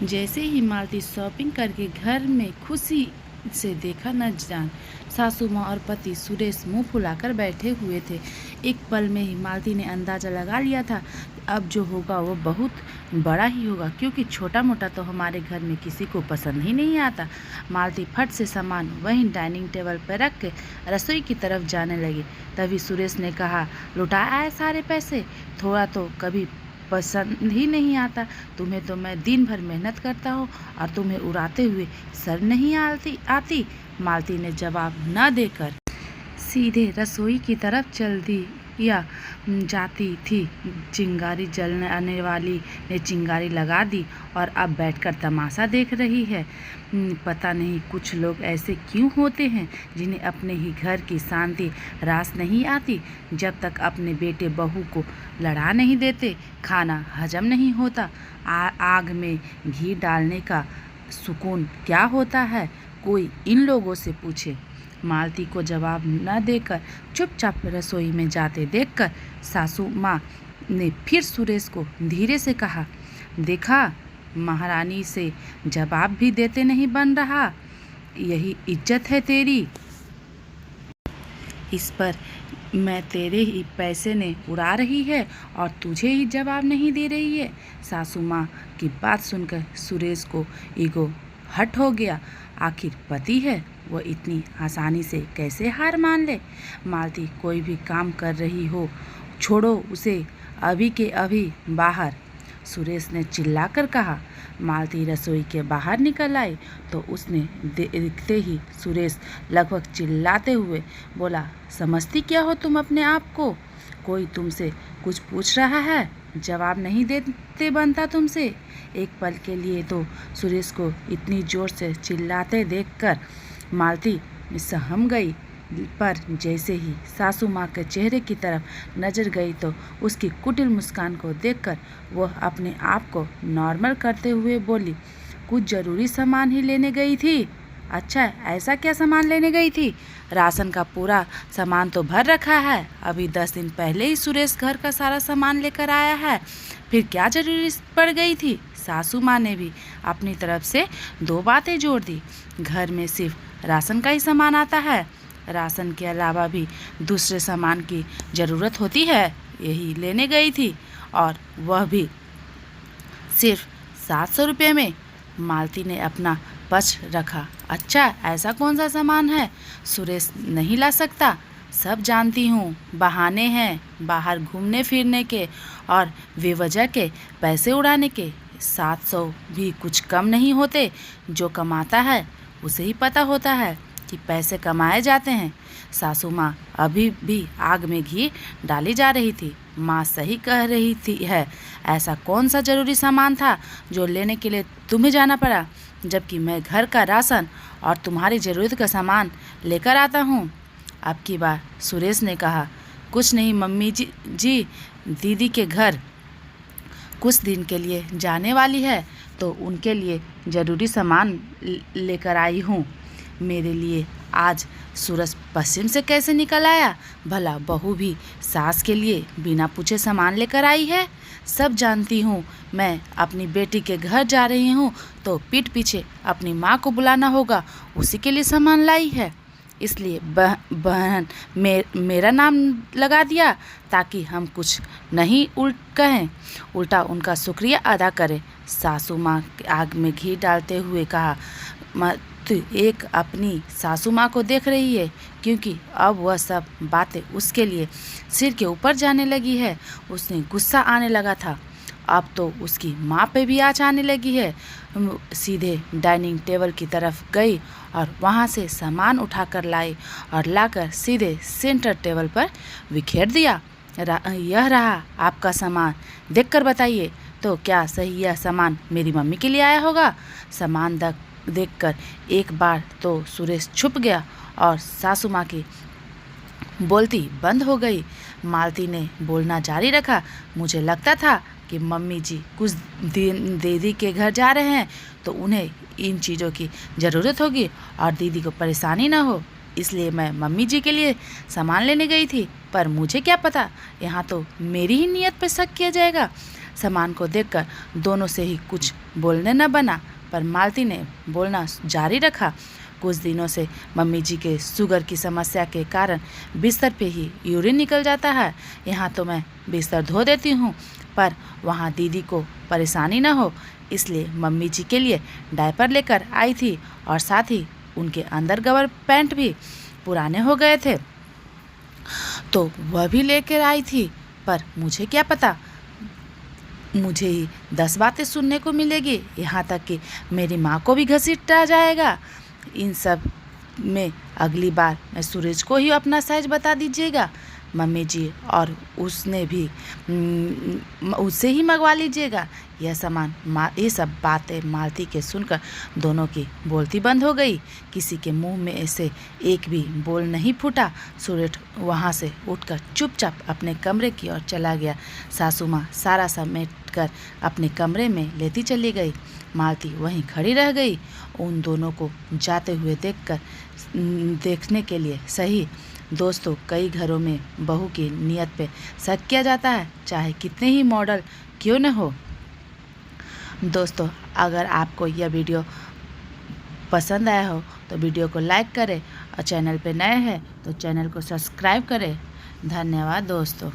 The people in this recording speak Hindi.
जैसे ही मालती शॉपिंग करके घर में खुशी से देखा न जान सासू माँ और पति सुरेश मुंह फुलाकर बैठे हुए थे। एक पल में ही मालती ने अंदाज़ा लगा लिया था अब जो होगा वो बहुत बड़ा ही होगा, क्योंकि छोटा मोटा तो हमारे घर में किसी को पसंद ही नहीं आता। मालती फट से सामान वहीं डाइनिंग टेबल पर रख के रसोई की तरफ जाने लगी। तभी सुरेश ने कहा, लुटा आए सारे पैसे, थोड़ा तो कभी पसंद ही नहीं आता। तुम्हें तो मैं दिन भर मेहनत करता हूँ और तुम्हें उड़ाते हुए शर्म नहीं आती। मालती ने जवाब न देकर सीधे रसोई की तरफ चल दी या जाती थी। चिंगारी जलने आने वाली ने चिंगारी लगा दी और अब बैठकर तमाशा देख रही है। पता नहीं कुछ लोग ऐसे क्यों होते हैं जिन्हें अपने ही घर की शांति रास नहीं आती। जब तक अपने बेटे बहू को लड़ा नहीं देते खाना हजम नहीं होता। आग में घी डालने का सुकून क्या होता है, कोई इन लोगों से पूछे। मालती को जवाब न देकर चुपचाप रसोई में जाते देखकर सासू माँ ने फिर सुरेश को धीरे से कहा, देखा, महारानी से जवाब भी देते नहीं बन रहा, यही इज्जत है तेरी। इस पर मैं तेरे ही पैसे ने उड़ा रही है और तुझे ही जवाब नहीं दे रही है। सासू माँ की बात सुनकर सुरेश को ईगो हट हो गया। आखिर पति है, वो इतनी आसानी से कैसे हार मान ले। मालती कोई भी काम कर रही हो, छोड़ो उसे अभी के अभी बाहर, सुरेश ने चिल्लाकर कहा। मालती रसोई के बाहर निकल आई तो उसने देखते ही सुरेश लगभग चिल्लाते हुए बोला, समझती क्या हो तुम अपने आप को? कोई तुमसे कुछ पूछ रहा है, जवाब नहीं देते बनता तुमसे। एक पल के लिए तो सुरेश को इतनी जोर से चिल्लाते देखकर मालती सहम गई, पर जैसे ही सासू माँ के चेहरे की तरफ नजर गई तो उसकी कुटिल मुस्कान को देखकर वह अपने आप को नॉर्मल करते हुए बोली, कुछ ज़रूरी सामान ही लेने गई थी। अच्छा, ऐसा क्या सामान लेने गई थी? राशन का पूरा सामान तो भर रखा है, अभी 10 दिन पहले ही सुरेश घर का सारा सामान लेकर आया है, फिर क्या जरूरी पड़ गई थी? सासू माँ ने भी अपनी तरफ से 2 बातें जोड़ दी। घर में सिर्फ राशन का ही सामान आता है, राशन के अलावा भी दूसरे सामान की ज़रूरत होती है, यही लेने गई थी, और वह भी सिर्फ 700 रुपये में। मालती ने अपना पक्ष रखा। अच्छा, ऐसा कौन सा सामान है सुरेश नहीं ला सकता? सब जानती हूँ, बहाने हैं बाहर घूमने फिरने के और बेवजह के पैसे उड़ाने के। 700 भी कुछ कम नहीं होते, जो कमाता है उसे ही पता होता है कि पैसे कमाए जाते हैं। सासू माँ अभी भी आग में घी डाली जा रही थी। माँ सही कह रही थी है, ऐसा कौन सा ज़रूरी सामान था जो लेने के लिए तुम्हें जाना पड़ा, जबकि मैं घर का राशन और तुम्हारी ज़रूरत का सामान लेकर आता हूँ। अब की बार सुरेश ने कहा, कुछ नहीं मम्मी जी, दीदी के घर कुछ दिन के लिए जाने वाली है तो उनके लिए ज़रूरी सामान लेकर आई हूँ। मेरे लिए आज सूरज पश्चिम से कैसे निकल आया? भला बहू भी सास के लिए बिना पूछे सामान लेकर आई है? सब जानती हूँ, मैं अपनी बेटी के घर जा रही हूँ तो पीठ पीछे अपनी माँ को बुलाना होगा, उसी के लिए सामान लाई है। इसलिए बहन मेरा नाम लगा दिया ताकि हम कुछ नहीं कहें, उल्टा उनका शुक्रिया अदा करें। सासू माँ आग में घी डालते हुए कहा। एक अपनी सासू माँ को देख रही है, क्योंकि अब वह सब बातें उसके लिए सिर के ऊपर जाने लगी है। उसने गुस्सा आने लगा था, अब तो उसकी माँ पे भी आँच आने लगी है। सीधे डाइनिंग टेबल की तरफ गई और वहाँ से सामान उठाकर लाई और लाकर सीधे सेंटर टेबल पर बिखेर दिया। यह रहा आपका सामान, देखकर बताइए तो क्या सही यह सामान मेरी मम्मी के लिए आया होगा? सामान देखकर एक बार तो सुरेश छुप गया और सासू माँ की बोलती बंद हो गई। मालती ने बोलना जारी रखा, मुझे लगता था कि मम्मी जी कुछ दिन दीदी के घर जा रहे हैं तो उन्हें इन चीज़ों की ज़रूरत होगी और दीदी को परेशानी ना हो, इसलिए मैं मम्मी जी के लिए सामान लेने गई थी। पर मुझे क्या पता, यहाँ तो मेरी ही नीयत पर शक किया जाएगा। सामान को देखकर दोनों से ही कुछ बोलने न बना, पर मालती ने बोलना जारी रखा। कुछ दिनों से मम्मी जी के शुगर की समस्या के कारण बिस्तर पे ही यूरिन निकल जाता है। यहाँ तो मैं बिस्तर धो देती हूँ, पर वहाँ दीदी को परेशानी न हो इसलिए मम्मी जी के लिए डायपर लेकर आई थी और साथ ही उनके अंडरकवर पैंट भी पुराने हो गए थे तो वह भी लेकर आई थी। पर मुझे क्या पता, मुझे ही 10 बातें सुनने को मिलेगी, यहाँ तक कि मेरी माँ को भी घसीटा जाएगा। इन सब में अगली बार मैं सूरज को ही अपना साइज बता दीजिएगा मम्मी जी, और उसने भी उससे ही मंगवा लीजिएगा यह सामान। ये सब बातें मालती के सुनकर दोनों की बोलती बंद हो गई। किसी के मुंह में से एक भी बोल नहीं फूटा। सूरज वहाँ से उठकर चुपचाप अपने कमरे की ओर चला गया। सासू माँ सारा समेट कर अपने कमरे में लेती चली गई। मालती वहीं खड़ी रह गई, उन दोनों को जाते हुए देखने के लिए। सही दोस्तों, कई घरों में बहू की नियत पे शक किया जाता है, चाहे कितने ही मॉडल क्यों न हो। दोस्तों, अगर आपको यह वीडियो पसंद आया हो तो वीडियो को लाइक करें और चैनल पे नए हैं तो चैनल को सब्सक्राइब करें। धन्यवाद दोस्तों।